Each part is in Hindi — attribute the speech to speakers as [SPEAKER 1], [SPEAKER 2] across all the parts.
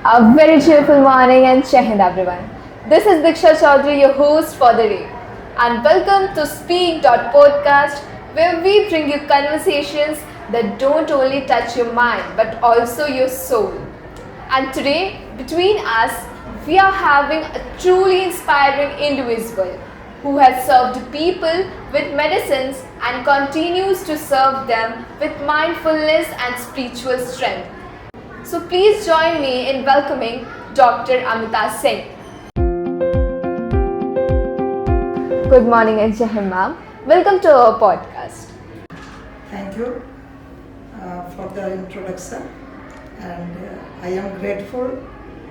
[SPEAKER 1] A very cheerful morning and Jai Hind everyone. This is Diksha Chaudhary, your host for the day. And welcome to Speak Podcast, where we bring you conversations that don't only touch your mind but also your soul. And today, between us, we are having a truly inspiring individual who has served people with medicines and continues to serve them with mindfulness and spiritual strength. So please join me in welcoming Dr. Amita Singh. Good morning and Jai Hind, ma'am. Welcome to our podcast.
[SPEAKER 2] Thank you for the introduction, and I am grateful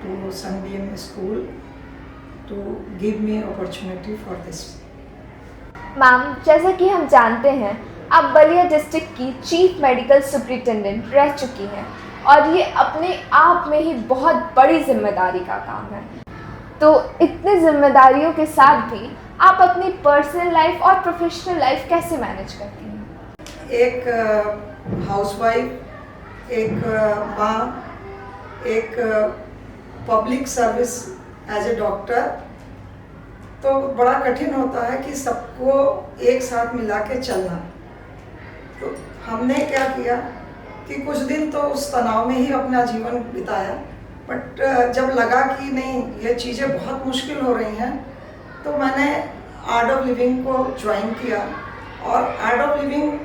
[SPEAKER 2] to Sunbeam School to give me opportunity for this.
[SPEAKER 1] Ma'am, जैसा कि हम जानते हैं, आप बलिया डिस्ट्रिक्ट की चीफ मेडिकल सुपरिटेंडेंट रह चुकी हैं और ये अपने आप में ही बहुत बड़ी जिम्मेदारी का काम है। तो इतनी जिम्मेदारियों के साथ भी आप अपनी पर्सनल लाइफ और प्रोफेशनल लाइफ कैसे मैनेज करती हैं?
[SPEAKER 2] एक हाउसवाइफ, एक माँ, एक public service as a doctor, तो बड़ा कठिन होता है कि सबको एक साथ मिला के चलना। तो हमने क्या किया कि कुछ दिन तो उस तनाव में ही अपना जीवन बिताया, बट जब लगा कि नहीं ये चीज़ें बहुत मुश्किल हो रही हैं, तो मैंने आर्ट ऑफ लिविंग को ज्वाइन किया। और आर्ट ऑफ लिविंग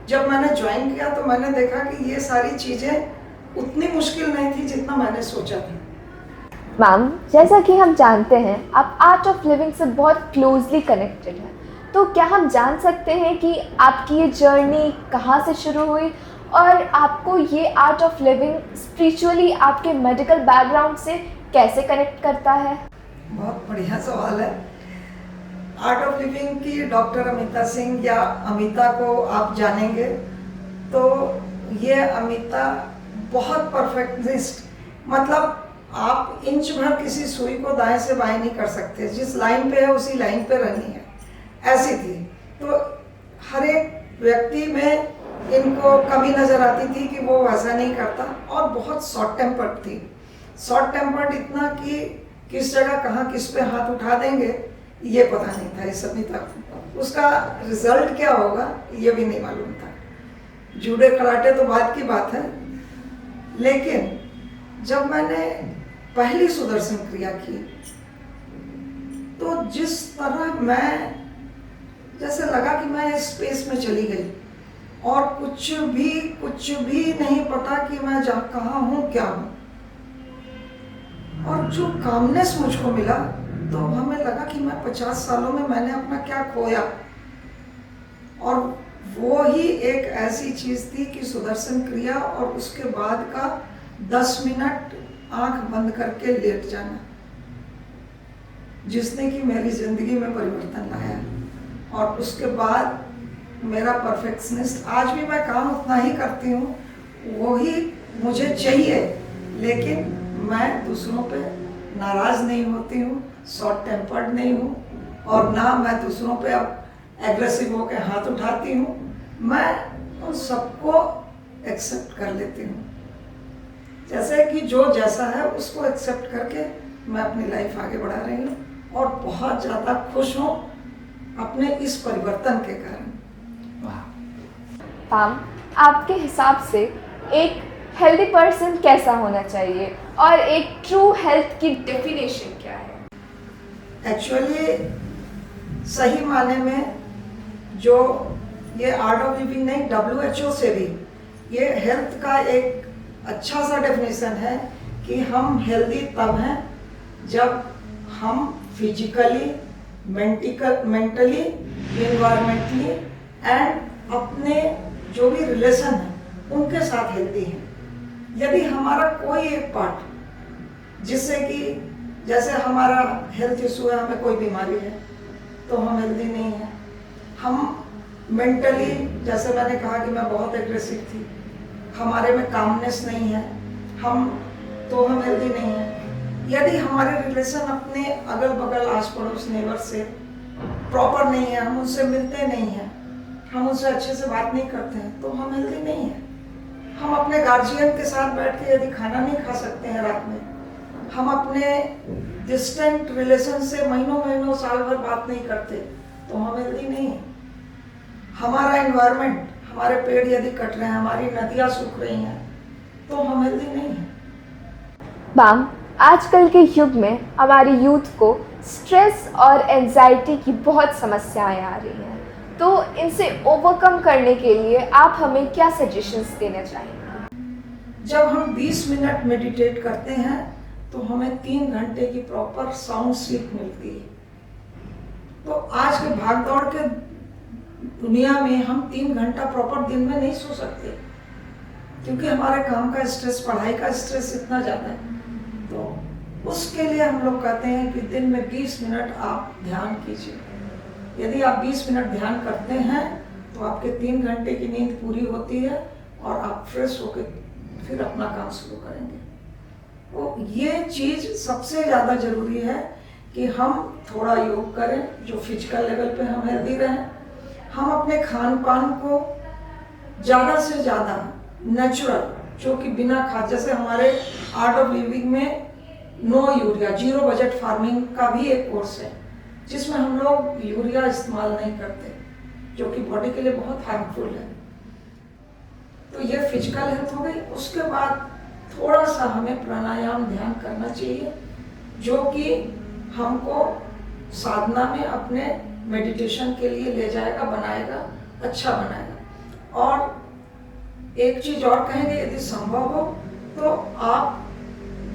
[SPEAKER 2] जब मैंने ज्वाइन किया तो मैंने देखा कि ये सारी चीज़ें उतनी मुश्किल नहीं थी जितना मैंने सोचा था।
[SPEAKER 1] मैम, जैसा कि हम जानते हैं आप आर्ट ऑफ लिविंग से बहुत क्लोजली कनेक्टेड हैं, तो क्या हम जान सकते हैं कि आपकी ये जर्नी कहाँ से शुरू हुई और आपको ये आर्ट ऑफ लिविंग स्पिरिचुअली आपके मेडिकल बैकग्राउंड से कैसे कनेक्ट करता है?
[SPEAKER 2] बहुत बढ़िया सवाल है। आर्ट ऑफ लिविंग की डॉक्टर अमिता सिंह या अमिता को आप जानेंगे तो ये अमिता बहुत परफेक्शनिस्ट, मतलब आप इंच भर किसी सुई को दाएं से बाएं नहीं कर सकते, जिस लाइन पे है उसी लाइन पे रहनी है, ऐसी थी। तो हर एक व्यक्ति में इनको कमी नज़र आती थी कि वो वैसा नहीं करता, और बहुत शॉर्ट टेम्पर्ड थी। शॉर्ट टेम्पर्ड इतना कि किस जगह कहाँ किस पे हाथ उठा देंगे ये पता नहीं था इस अमिता को। उसका रिजल्ट क्या होगा ये भी नहीं मालूम था। जूडे कराटे तो बात की बात है, लेकिन जब मैंने पहली सुदर्शन क्रिया की तो जिस तरह मैं जैसे लगा कि मैं इस स्पेस में चली गई और कुछ भी नहीं पता कि मैं कहाँ हूँ क्या हूँ। और जो कामनेस मुझको मिला तो हमें लगा कि मैं 50 सालों में मैंने अपना क्या खोया। और वो ही एक ऐसी चीज़ थी कि सुदर्शन क्रिया और उसके बाद का 10 मिनट आंख बंद करके लेट जाना, जिसने कि मेरी ज़िंदगी में परिवर्तन लाया। और उसके बाद मेरा परफेक्शनिस्ट, आज भी मैं काम उतना ही करती हूँ, वो ही मुझे चाहिए, लेकिन मैं दूसरों पे नाराज़ नहीं होती हूँ, शॉर्ट टेम्पर्ड नहीं हूँ, और ना मैं दूसरों पे अब एग्रेसिव होकर हाथ उठाती हूँ। मैं उन सबको एक्सेप्ट कर लेती हूँ, जैसे कि जो जैसा है उसको एक्सेप्ट करके मैं अपनी लाइफ आगे बढ़ा रही हूँ, और बहुत ज़्यादा खुश हूँ अपने इस परिवर्तन के कारण।
[SPEAKER 1] मैम, आपके हिसाब से एक हेल्दी पर्सन कैसा होना चाहिए और एक ट्रू हेल्थ की डेफिनेशन क्या है?
[SPEAKER 2] एक्चुअली सही माने में जो ये आर्ट ऑफ लिविंग नहीं, WHO से भी ये हेल्थ का एक अच्छा सा डेफिनेशन है कि हम हेल्दी तब हैं जब हम फिजिकली, मेंटली, इन्वायरमेंटली एंड अपने जो भी रिलेशन हैं उनके साथ हेल्दी हैं। यदि हमारा कोई एक पार्ट, जिससे कि जैसे हमारा हेल्थ इशू है, हमें कोई बीमारी है तो हम हेल्दी नहीं हैं। हम मेंटली, जैसे मैंने कहा कि मैं बहुत एग्रेसिव थी, हमारे में कामनेस नहीं है, हम हेल्दी नहीं हैं। यदि हमारे रिलेशन अपने अगल बगल, आस पड़ोस, नेबर से प्रॉपर नहीं है, हम उनसे मिलते नहीं हैं, हम उनसे अच्छे से बात नहीं करते हैं, तो हम हेल्दी नहीं हैं। हम अपने गार्जियन के साथ बैठ के यदि खाना नहीं खा सकते हैं रात में, हम अपने डिस्टेंट रिलेशन से महीनों महीनों साल भर बात नहीं करते, तो हम हेल्दी नहीं है। हमारा एनवायरनमेंट, हमारे पेड़ यदि कट रहे हैं, हमारी नदियाँ सूख रही हैं, तो हम हेल्दी नहीं हैं।
[SPEAKER 1] मैम, आजकल के युग में हमारी यूथ को स्ट्रेस और एंजाइटी की बहुत समस्याएं आ रही हैं, तो इनसे ओवरकम करने के लिए आप हमें क्या सजेशंस देना चाहेंगे?
[SPEAKER 2] जब हम 20 मिनट मेडिटेट करते हैं तो हमें 3 घंटे की प्रॉपर साउंड स्लीप मिलती है। तो आज के भागदौड़ के दुनिया में हम 3 घंटा प्रॉपर दिन में नहीं सो सकते, क्योंकि हमारे काम का स्ट्रेस, पढ़ाई का स्ट्रेस इतना ज़्यादा है। तो उसके लिए हम लोग कहते हैं कि दिन में 20 मिनट आप ध्यान कीजिए। यदि आप 20 मिनट ध्यान करते हैं तो आपके 3 घंटे की नींद पूरी होती है और आप फ्रेश होकर फिर अपना काम शुरू करेंगे। तो ये चीज़ सबसे ज़्यादा ज़रूरी है कि हम थोड़ा योग करें, जो फिजिकल लेवल पे हम हेल्दी रहें। हम अपने खान पान को ज़्यादा से ज़्यादा नेचुरल, जो कि बिना खाद, जैसे हमारे आर्ट ऑफ लिविंग में no urea, zero budget farming का भी एक कोर्स है, जिसमें हम लोग यूरिया इस्तेमाल नहीं करते, जो कि बॉडी के लिए बहुत हार्मफुल है। तो ये फिजिकल हेल्थ हो गई। उसके बाद थोड़ा सा हमें प्राणायाम ध्यान करना चाहिए, जो कि हमको साधना में अपने मेडिटेशन के लिए ले जाएगा, बनाएगा, अच्छा बनाएगा। और एक चीज़ और कहेंगे, यदि संभव हो तो आप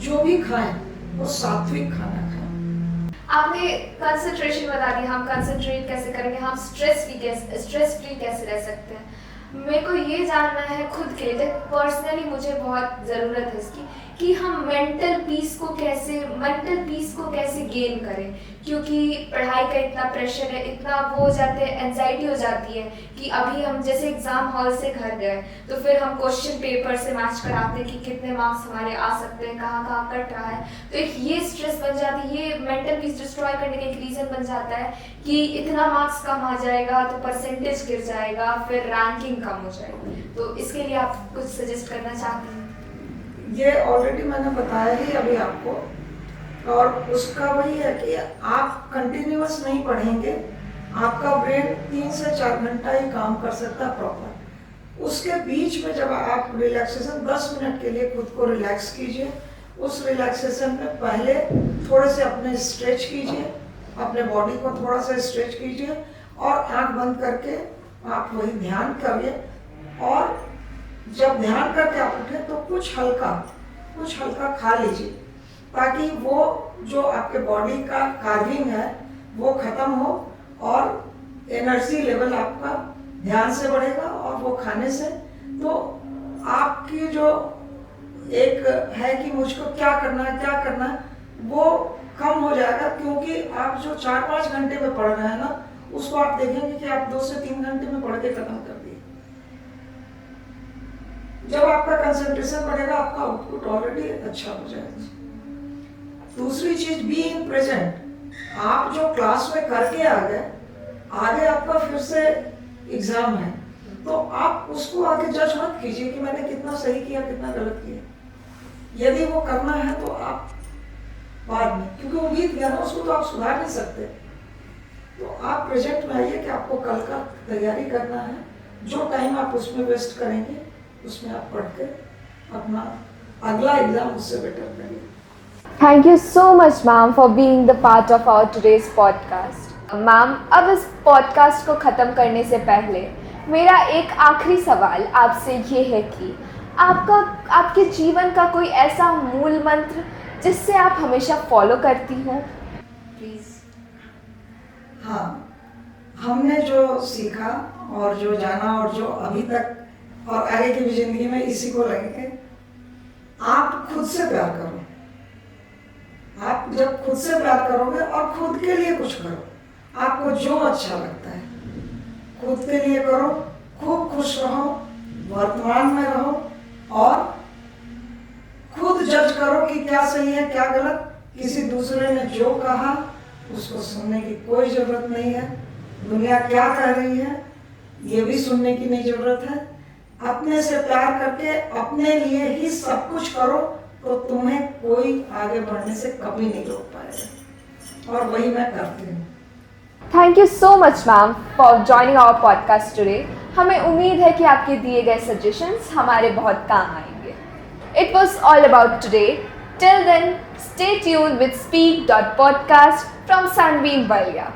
[SPEAKER 2] जो भी खाएं वो सात्विक खाना खाएं।
[SPEAKER 1] आपने कंसंट्रेशन बता दिया, हम कंसंट्रेट कैसे करेंगे, हम स्ट्रेस फ्री कैसे रह सकते हैं। मेरे को ये जानना है खुद के लिए, पर्सनली मुझे बहुत ज़रूरत है इसकी, कि हम मेंटल पीस को कैसे गेन करें, क्योंकि पढ़ाई का इतना प्रेशर है, इतना वो हो जाते हैं, एंजाइटी हो जाती है कि अभी हम जैसे एग्ज़ाम हॉल से घर गए तो फिर हम क्वेश्चन पेपर से मैच कराते हैं कि कितने मार्क्स हमारे आ सकते हैं, कहाँ कहाँ कट रहा है। तो एक ये स्ट्रेस बन जाती है, ये मेंटल पीस डिस्ट्रॉय करने का एक रीज़न बन जाता है कि इतना मार्क्स कम आ जाएगा तो परसेंटेज गिर जाएगा, फिर रैंकिंग कम हो जाएगी। तो इसके लिए आप कुछ सजेस्ट करना चाहते हैं?
[SPEAKER 2] ये ऑलरेडी मैंने बताया ही अभी आपको, और उसका वही है कि आप कंटिन्यूअस नहीं पढ़ेंगे, आपका ब्रेन 3 से 4 घंटा ही काम कर सकता है प्रॉपर। उसके बीच में जब आप रिलैक्सेशन 10 मिनट के लिए खुद को रिलैक्स कीजिए। उस रिलैक्सेशन में पहले थोड़े से अपने स्ट्रेच कीजिए, अपने बॉडी को थोड़ा सा स्ट्रेच कीजिए और आंख बंद करके आप वही ध्यान करिए। और जब ध्यान करके आप उठे तो कुछ हल्का खा लीजिए, ताकि वो जो आपके बॉडी का कार्विंग है वो खत्म हो और एनर्जी लेवल आपका ध्यान से बढ़ेगा। और वो खाने से तो आपकी जो एक है कि मुझको क्या करना है वो कम हो जाएगा, क्योंकि आप जो 4-5 घंटे में पढ़ रहे हैं ना, उसको आप देखेंगे कि आप 2 से 3 घंटे में पढ़ के खत्म कर दिए। जब आपका कंसंट्रेशन बढ़ेगा, आपका आउटपुट ऑलरेडी अच्छा हो जाएगा। दूसरी चीज, बी इन प्रेजेंट। आप जो क्लास में करके आ गए, आगे आपका फिर से एग्जाम है, तो आप उसको आगे जज मत कीजिए कि मैंने कितना सही किया, कितना गलत किया। यदि वो करना है तो आप बाद में, क्योंकि वो बीत गया ना, उसको तो आप सुधार नहीं सकते। तो आप प्रेजेंट में आइए कि आपको कल का तैयारी करना है। जो टाइम आप उसमें वेस्ट करेंगे, उसमें आप पढ़ के अपना अगला एग्जाम उससे बेटर करिए।
[SPEAKER 1] Thank you so much, ma'am, for being the part of our today's podcast. Ma'am, अब इस पॉडकास्ट को ख़त्म करने से पहले मेरा एक आखिरी सवाल आपसे ये है कि आपके जीवन का कोई ऐसा मूल मंत्र जिससे आप हमेशा फॉलो करती हो, प्लीज़?
[SPEAKER 2] हाँ, हमने जो सीखा और जो जाना और जो अभी तक और आगे की भी जिंदगी में इसी को लगेंगे, आप खुद से प्यार करो। आप जब खुद से प्यार करोगे और खुद के लिए कुछ करो, आपको जो अच्छा लगता है खुद के लिए करो, खूब खुश रहो, वर्तमान में रहो और खुद जज करो कि क्या सही है क्या गलत। किसी दूसरे ने जो कहा उसको सुनने की कोई जरूरत नहीं है। दुनिया क्या कह रही है ये भी सुनने की नहीं जरूरत है। अपने से प्यार करके अपने लिए ही सब कुछ करो, तो तुम्हें कोई आगे बढ़ने से कभी नहीं रोक पाएगा। और वही मैं करती हूँ।
[SPEAKER 1] Thank you so much ma'am for joining our podcast today. हमें उम्मीद है कि आपके दिए गए सजेशंस हमारे बहुत काम आएंगे। It was all about today. Till then, stay tuned with speak.podcast from Sunbeam Balia.